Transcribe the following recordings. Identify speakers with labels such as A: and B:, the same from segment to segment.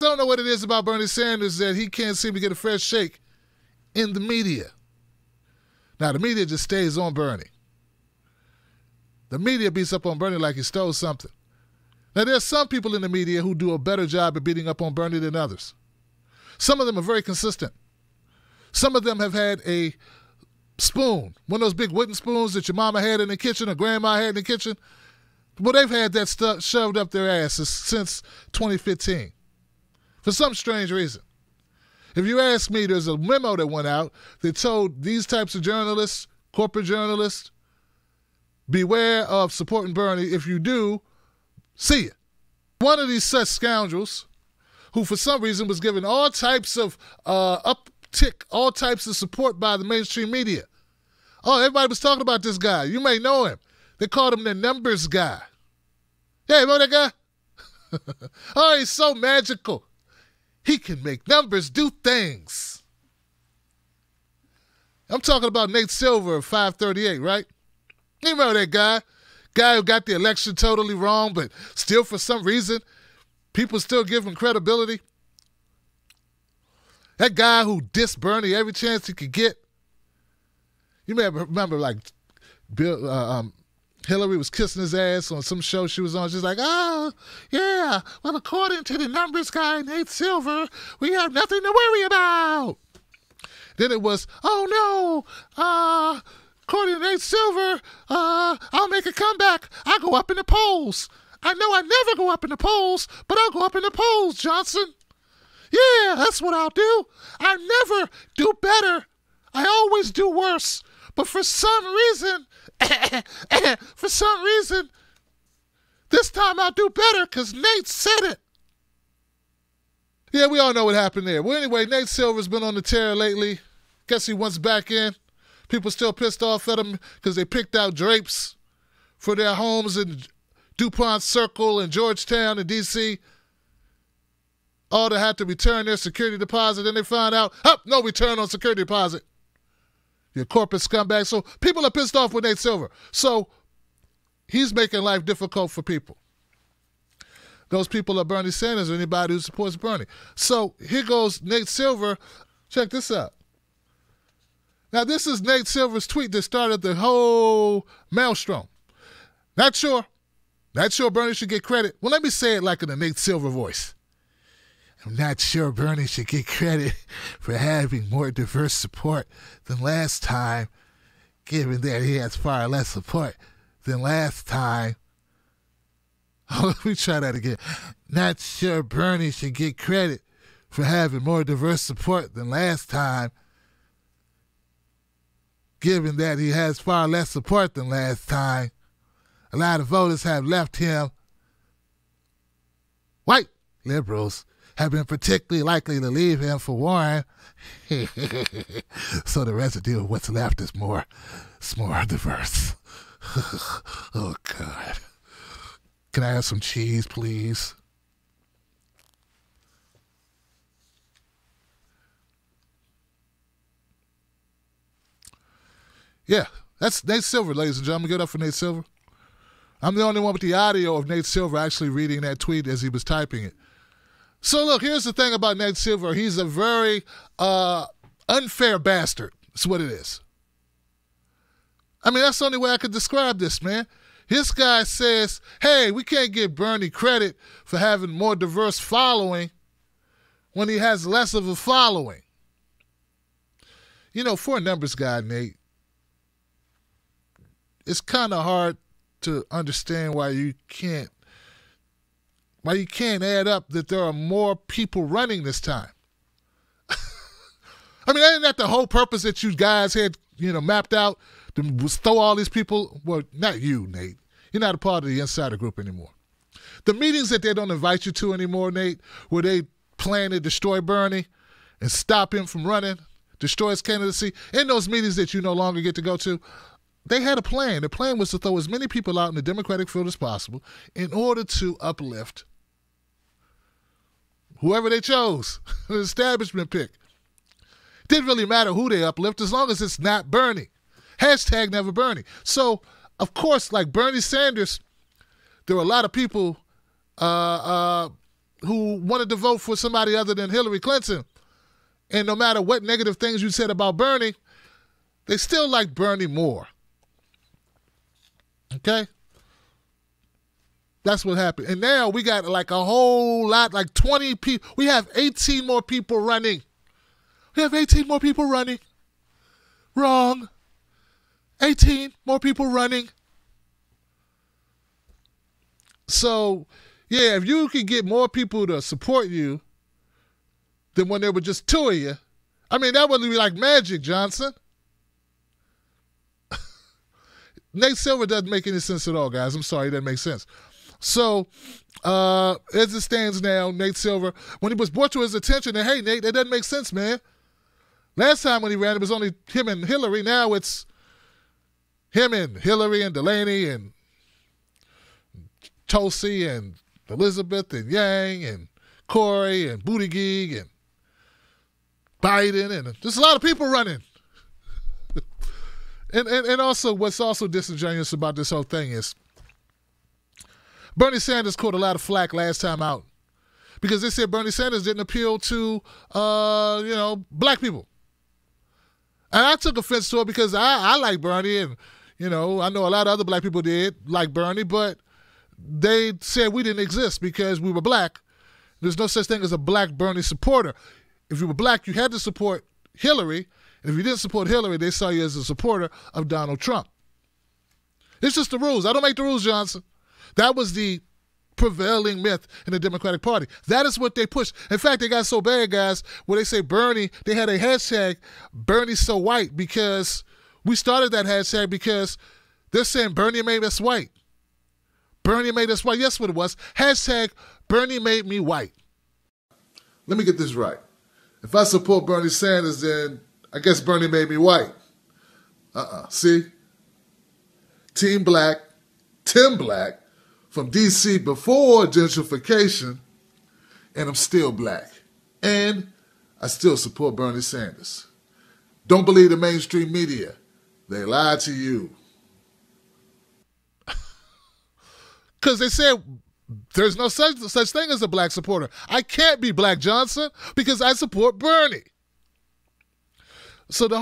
A: I don't know what it is about Bernie Sanders that he can't seem to get a fresh shake in the media. Now, the media just stays on Bernie. The media beats up on Bernie like he stole something. Now, there's some people in the media who do a better job of beating up on Bernie than others. Some of them are very consistent. Some of them have had a spoon, one of those big wooden spoons that your mama had in the kitchen or grandma had in the kitchen. Well, they've had that stuff shoved up their asses since 2015 for some strange reason. If you ask me, there's a memo that went out that told these types of journalists, corporate journalists, beware of supporting Bernie. If you do, see it. One of these such scoundrels who for some reason was given all types of uptick, all types of support by the mainstream media. Oh, everybody was talking about this guy. You may know him. They called him the numbers guy. Yeah, you remember that guy? Oh, he's so magical. He can make numbers do things. I'm talking about Nate Silver of 538, right? You remember that guy? Guy who got the election totally wrong, but still for some reason, people still give him credibility. That guy who dissed Bernie every chance he could get. You may remember like Hillary was kissing his ass on some show she was on. She's like, oh, yeah, well, according to the numbers guy, Nate Silver, we have nothing to worry about. Then it was, oh, no, according to Nate Silver, I'll make a comeback. I'll go up in the polls. I know I never go up in the polls, but I'll go up in the polls, Johnson. Yeah, that's what I'll do. I never do better. I always do worse. But for some reason, this time I'll do better because Nate said it. Yeah, we all know what happened there. Well, anyway, Nate Silver's been on the tear lately. Guess he wants back in. People still pissed off at him because they picked out drapes for their homes in DuPont Circle and Georgetown in D.C. All to have to return their security deposit. Then they find out, no return on security deposit. Your corporate scumbag. So people are pissed off with Nate Silver. So he's making life difficult for people. Those people are Bernie Sanders or anybody who supports Bernie. So here goes Nate Silver. Check this out. Now, this is Nate Silver's tweet that started the whole maelstrom. Not sure Bernie should get credit. Well, let me say it like in a Nate Silver voice. I'm not sure Bernie should get credit for having more diverse support than last time, given that he has far less support than last time. Oh, let me try that again. Not sure Bernie should get credit for having more diverse support than last time, given that he has far less support than last time. A lot of voters have left him. White liberals have been particularly likely to leave him for Warren. So the residue of what's left is more diverse. Oh, God. Can I have some cheese, please? Yeah, that's Nate Silver, ladies and gentlemen. Give it up for Nate Silver. I'm the only one with the audio of Nate Silver actually reading that tweet as he was typing it. So, look, here's the thing about Nate Silver. He's a very unfair bastard. That's what it is. I mean, that's the only way I could describe this, man. This guy says, hey, we can't give Bernie credit for having more diverse following when he has less of a following. You know, for a numbers guy, Nate, it's kind of hard to understand why you can't add up that there are more people running this time. I mean, isn't that the whole purpose that you guys had, mapped out to throw all these people? Well, not you, Nate. You're not a part of the insider group anymore. The meetings that they don't invite you to anymore, Nate, where they plan to destroy Bernie and stop him from running, destroy his candidacy, in those meetings that you no longer get to go to, they had a plan. The plan was to throw as many people out in the Democratic field as possible in order to uplift whoever they chose, the establishment pick. Didn't really matter who they uplift as long as it's not Bernie. Hashtag never Bernie. So, of course, like Bernie Sanders, there were a lot of people who wanted to vote for somebody other than Hillary Clinton, and no matter what negative things you said about Bernie, they still like Bernie more. Okay? That's what happened. And now we got like a whole lot, like 20 people. We have 18 more people running. We have 18 more people running. Wrong. 18 more people running. So, yeah, if you could get more people to support you than when there were just two of you, I mean, that would be like magic, Johnson. Nate Silver doesn't make any sense at all, guys. I'm sorry, it doesn't make sense. So, as it stands now, Nate Silver, when he was brought to his attention, that, hey, Nate, that doesn't make sense, man. Last time when he ran, it was only him and Hillary. Now it's him and Hillary and Delaney and Tulsi and Elizabeth and Yang and Corey and Buttigieg and Biden, and there's a lot of people running. and also, what's also disingenuous about this whole thing is Bernie Sanders caught a lot of flack last time out because they said Bernie Sanders didn't appeal to, black people. And I took offense to it because I like Bernie, and, I know a lot of other black people did like Bernie, but they said we didn't exist because we were black. There's no such thing as a black Bernie supporter. If you were black, you had to support Hillary. And if you didn't support Hillary, they saw you as a supporter of Donald Trump. It's just the rules. I don't make the rules, Johnson. That was the prevailing myth in the Democratic Party. That is what they pushed. In fact, they got so bad, guys, where they say Bernie, they had a hashtag, Bernie's so white, because we started that hashtag because they're saying Bernie made us white. Bernie made us white. Yes, what it was. Hashtag Bernie made me white. Let me get this right. If I support Bernie Sanders, then I guess Bernie made me white. See? Team Black, Tim Black, from D.C. before gentrification, and I'm still black. And I still support Bernie Sanders. Don't believe the mainstream media. They lie to you. Because they said there's no such thing as a black supporter. I can't be Black Johnson because I support Bernie. So the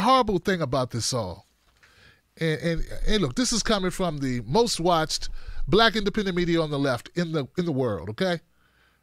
A: horrible thing about this all, and look, this is coming from the most watched black independent media on the left in the world. Okay,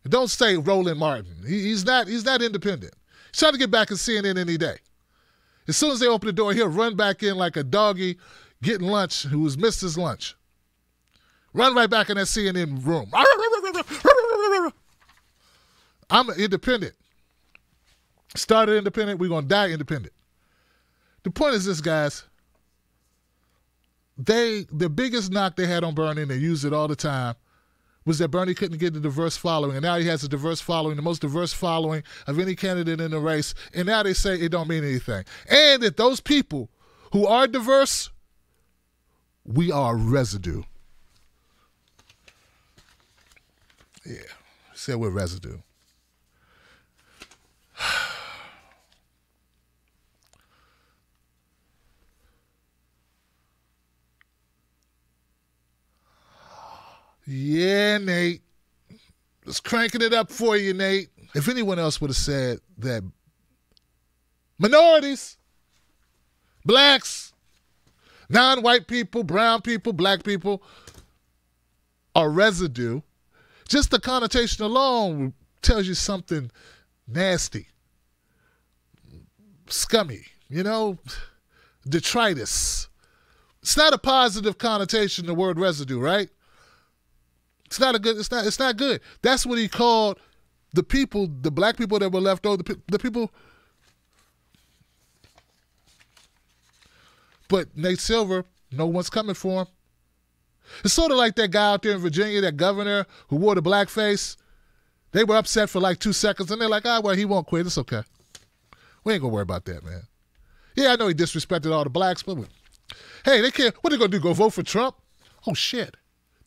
A: and don't say Roland Martin. He's not independent. He's trying to get back in CNN any day. As soon as they open the door, he'll run back in like a doggy getting lunch who's missed his lunch. Run right back in that CNN room. I'm an independent. Started independent, we're going to die independent. The point is this, guys. The biggest knock they had on Bernie, and they used it all the time, was that Bernie couldn't get a diverse following. And now he has a diverse following, the most diverse following of any candidate in the race. And now they say it don't mean anything. And that those people who are diverse, we are residue. Yeah, said we're residue. Yeah, Nate. Just cranking it up for you, Nate. If anyone else would have said that minorities, blacks, non-white people, brown people, black people are residue, just the connotation alone tells you something nasty, scummy, detritus. It's not a positive connotation, the word residue, right? It's not good. That's what he called the people, the black people that were left over, the people. But Nate Silver, no one's coming for him. It's sort of like that guy out there in Virginia, that governor who wore the blackface. They were upset for like 2 seconds, and they're like, well, he won't quit. It's okay. We ain't going to worry about that, man. Yeah, I know he disrespected all the blacks, but hey, they can't. What are they going to do, go vote for Trump? Oh, shit.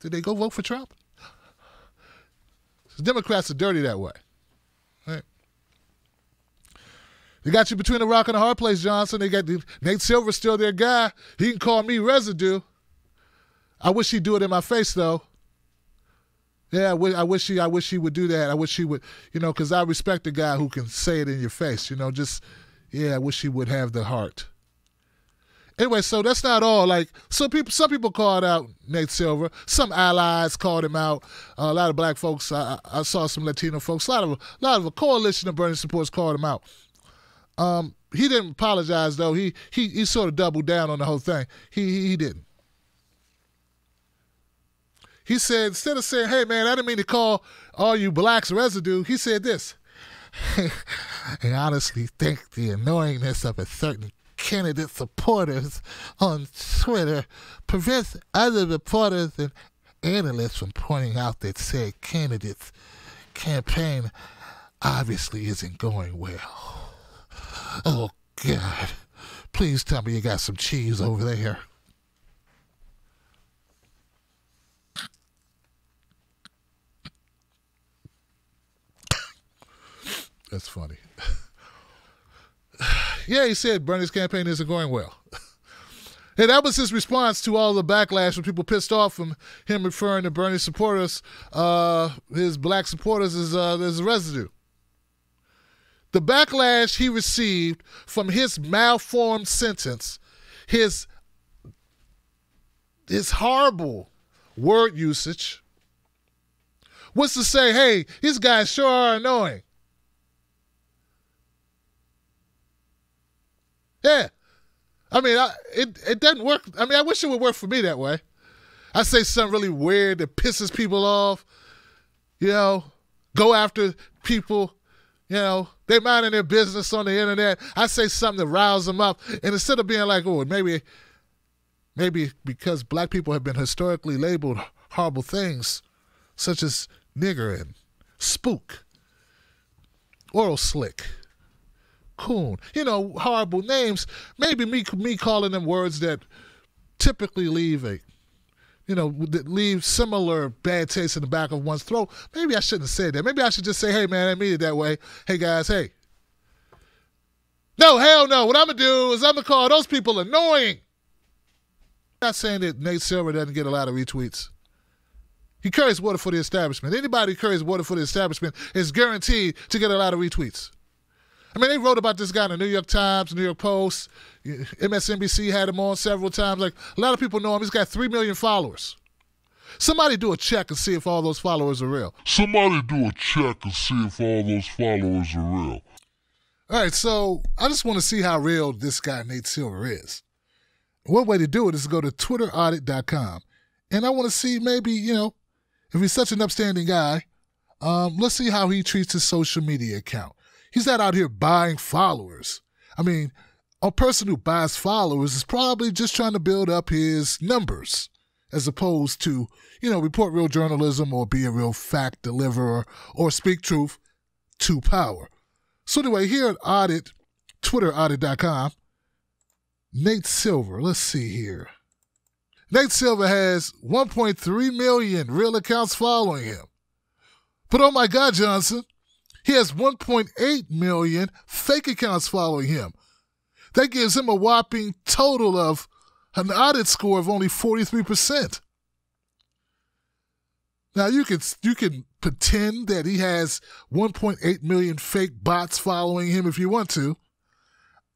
A: Did they go vote for Trump? The Democrats are dirty that way. Right? They got you between a rock and a hard place, Johnson. They got Nate Silver still their guy. He can call me residue. I wish he'd do it in my face, though. Yeah, I wish he would do that. I wish he would, because I respect a guy who can say it in your face. I wish he would have the heart. Anyway, so that's not all. Like, some people called out Nate Silver. Some allies called him out. A lot of black folks. I saw some Latino folks. A lot of a coalition of Bernie supporters called him out. He didn't apologize though. He sort of doubled down on the whole thing. He didn't. He said, instead of saying, "Hey man, I didn't mean to call all you blacks residue," he said this. I honestly think the annoyingness of a certain candidate supporters on Twitter prevents other reporters and analysts from pointing out that said candidate's campaign obviously isn't going well. Oh, God. Please tell me you got some cheese over there. That's funny. Yeah, he said Bernie's campaign isn't going well. And that was his response to all the backlash when people pissed off from him referring to Bernie supporters, his black supporters, as residue. The backlash he received from his malformed sentence, his horrible word usage, was to say, hey, these guys sure are annoying. Yeah. I mean, it doesn't work. I mean, I wish it would work for me that way. I say something really weird that pisses people off, go after people, they minding their business on the internet. I say something to rouse them up. And instead of being like, oh, maybe because black people have been historically labeled horrible things, such as nigger and spook, oral slick, coon, horrible names. Maybe me calling them words that typically leave that leave similar bad taste in the back of one's throat. Maybe I shouldn't have said that. Maybe I should just say, hey man, I mean it that way. Hey guys, hey. No, hell no. What I'm gonna do is I'm gonna call those people annoying. I'm not saying that Nate Silver doesn't get a lot of retweets. He carries water for the establishment. Anybody who carries water for the establishment is guaranteed to get a lot of retweets. I mean, they wrote about this guy in the New York Times, New York Post. MSNBC had him on several times. Like, a lot of people know him. He's got 3 million followers. Somebody do a check and see if all those followers are real. All right, so I just want to see how real this guy Nate Silver is. One way to do it is to go to TwitterAudit.com. And I want to see maybe, if he's such an upstanding guy, let's see how he treats his social media account. He's not out here buying followers. I mean, a person who buys followers is probably just trying to build up his numbers as opposed to, report real journalism or be a real fact deliverer or speak truth to power. So anyway, here at TwitterAudit.com, Nate Silver, let's see here. Nate Silver has 1.3 million real accounts following him. But oh my God, Johnson, he has 1.8 million fake accounts following him. That gives him a whopping total of an audit score of only 43%. Now, you can pretend that he has 1.8 million fake bots following him if you want to.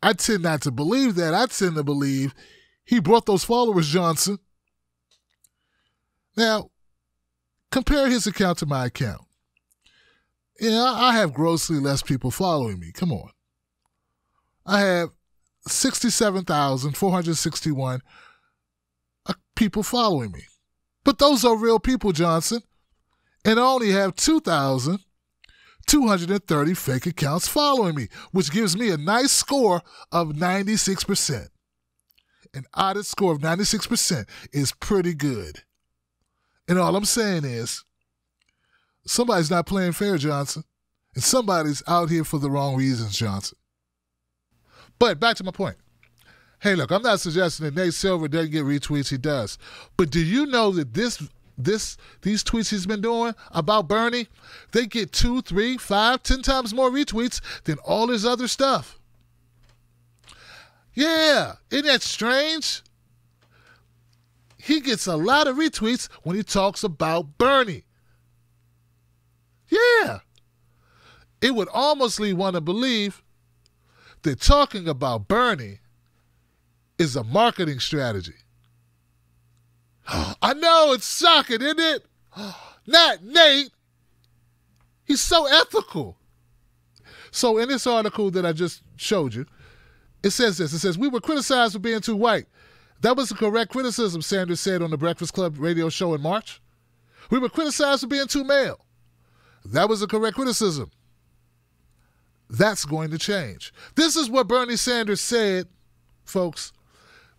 A: I tend not to believe that. I tend to believe he brought those followers, Johnson. Now, compare his account to my account. I have grossly less people following me. Come on. I have 67,461 people following me. But those are real people, Johnson. And I only have 2,230 fake accounts following me, which gives me a nice score of 96%. An audit score of 96% is pretty good. And all I'm saying is, somebody's not playing fair, Johnson. And somebody's out here for the wrong reasons, Johnson. But back to my point. Hey, look, I'm not suggesting that Nate Silver doesn't get retweets. He does. But do you know that these tweets he's been doing about Bernie, they get 2, 3, 5, 10 times more retweets than all his other stuff? Yeah, isn't that strange? He gets a lot of retweets when he talks about Bernie. Yeah. It would almost lead one to believe that talking about Bernie is a marketing strategy. I know, it's shocking, isn't it? Not Nate. He's so ethical. So in this article that I just showed you, it says this. It says, we were criticized for being too white. That was the correct criticism, Sanders said on the Breakfast Club radio show in March. We were criticized for being too male. That was the correct criticism. That's going to change. This is what Bernie Sanders said, folks.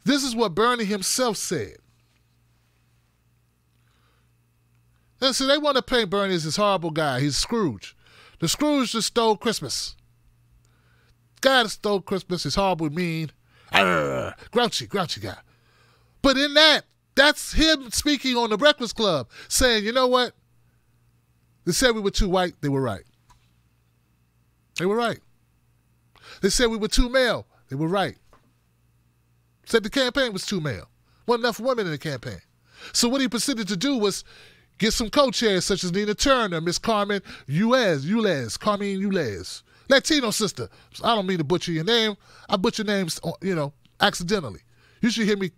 A: This is what Bernie himself said. And so they want to paint Bernie as this horrible guy. He's Scrooge. The Scrooge that stole Christmas. Guy that stole Christmas is horrible, mean, grouchy guy. But in that's him speaking on the Breakfast Club, saying, you know what? They said we were too white. They were right. They were right. They said we were too male. They were right. Said the campaign was too male. Wasn't enough women in the campaign. So what he proceeded to do was get some co-chairs such as Nina Turner, Miss Carmen Ulez, Latino sister. I don't mean to butcher your name. I butcher names, accidentally. You should hear me.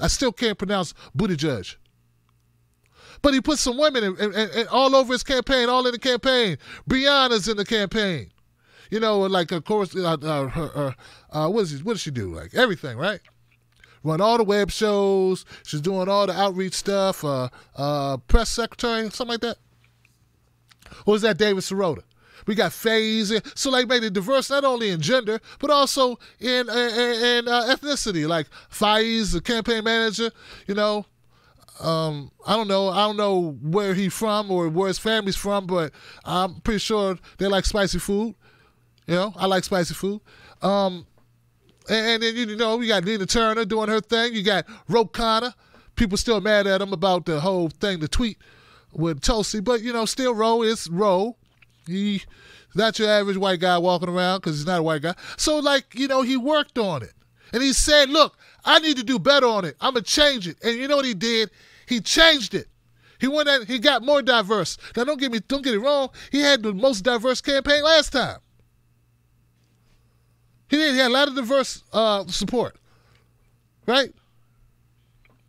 A: I still can't pronounce Buttigieg. But he put some women in all over his campaign, all in the campaign. Brianna's in the campaign. Like, of course, what does she do? Like, everything, right? Run all the web shows. She's doing all the outreach stuff. Press secretary, something like that. Or was that David Sirota? We got Faze. So, like, made it diverse not only in gender, but also in ethnicity. Like, Faiz, the campaign manager, I don't know where he's from or where his family's from, but I'm pretty sure they like spicy food. I like spicy food. And then, we got Nina Turner doing her thing. You got Ro Khanna. People still mad at him about the whole thing, the tweet with Tulsi. But, still Ro is Ro. He's not your average white guy walking around because he's not a white guy. So, he worked on it. And he said, look, I need to do better on it. I'm going to change it. And you know what he did? He changed it. He got more diverse. Now, don't get it wrong. He had the most diverse campaign last time. He had a lot of diverse support, right?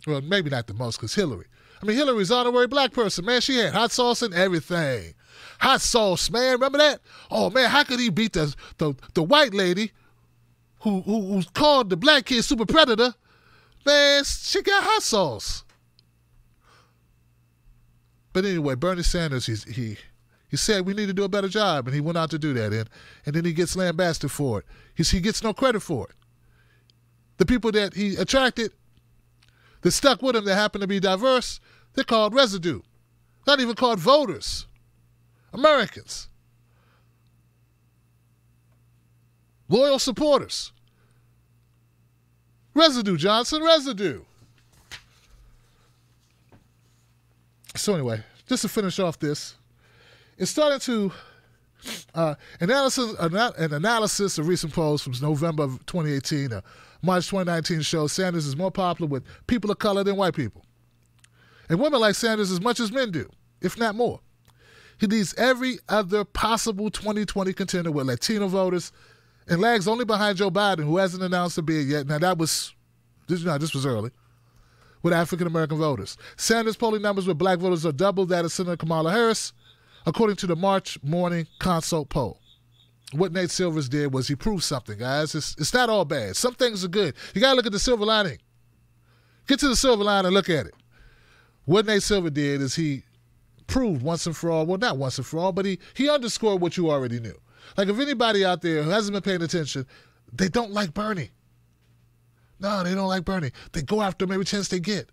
A: Well, maybe not the most, because Hillary. Hillary's an honorary black person, man. She had hot sauce and everything. Hot sauce, man. Remember that? Oh, man, how could he beat the white lady who's called the black kid super predator? Man, she got hot sauce. But anyway, Bernie Sanders, he said we need to do a better job, and he went out to do that, and then he gets lambasted for it. He gets no credit for it. The people that he attracted, that stuck with him, that happened to be diverse, they're called residue. Not even called voters. Americans. Loyal supporters. Residue, Johnson, residue. So anyway, just to finish off this, it's starting to an analysis of recent polls from November of 2018 to March 2019 shows Sanders is more popular with people of color than white people. And women like Sanders as much as men do, if not more. He leads every other possible 2020 contender with Latino voters and lags only behind Joe Biden, who hasn't announced a bid yet. Now, this was early, with African-American voters. Sanders' polling numbers with black voters are double that of Senator Kamala Harris, according to the March morning consult poll. What Nate Silvers did was he proved something, guys. It's not all bad. Some things are good. You got to look at the silver lining. Get to the silver lining and look at it. What Nate Silver did is he proved once and for all, well, not once and for all, but he underscored what you already knew. Like, if anybody out there who hasn't been paying attention, they don't like Bernie. No, they don't like Bernie. They go after him every chance they get.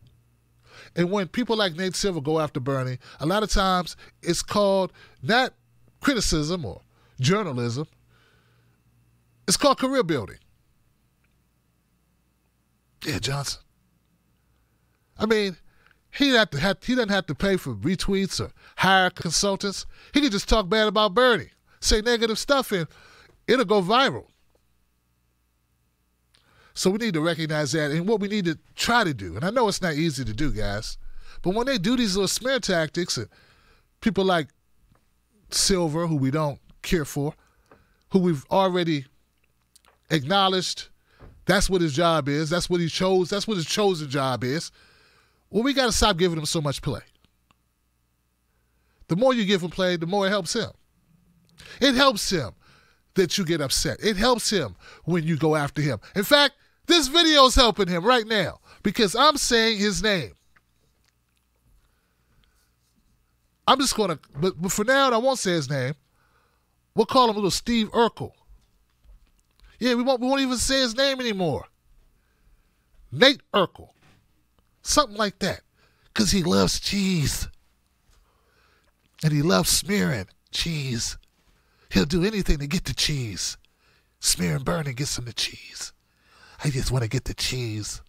A: And when people like Nate Silver go after Bernie, a lot of times it's called not criticism or journalism. It's called career building. Yeah, Johnson. He doesn't have to pay for retweets or hire consultants. He can just talk bad about Bernie, say negative stuff, and it'll go viral. So we need to recognize that, and what we need to try to do, and I know it's not easy to do, guys, but when they do these little smear tactics, and people like Silver, who we don't care for, who we've already acknowledged that's what his job is, that's what he chose, that's what his chosen job is. Well, we got to stop giving him so much play. The more you give him play, the more it helps him. It helps him that you get upset. It helps him when you go after him. In fact, this video is helping him right now because I'm saying his name. I'm just going to, but for now, I won't say his name. We'll call him little Steve Urkel. Yeah, we won't even say his name anymore. Nate Urkel. Something like that. Because he loves cheese. And he loves smearing cheese. He'll do anything to get the cheese. Smear and burn and get some of the cheese. I just want to get the cheese.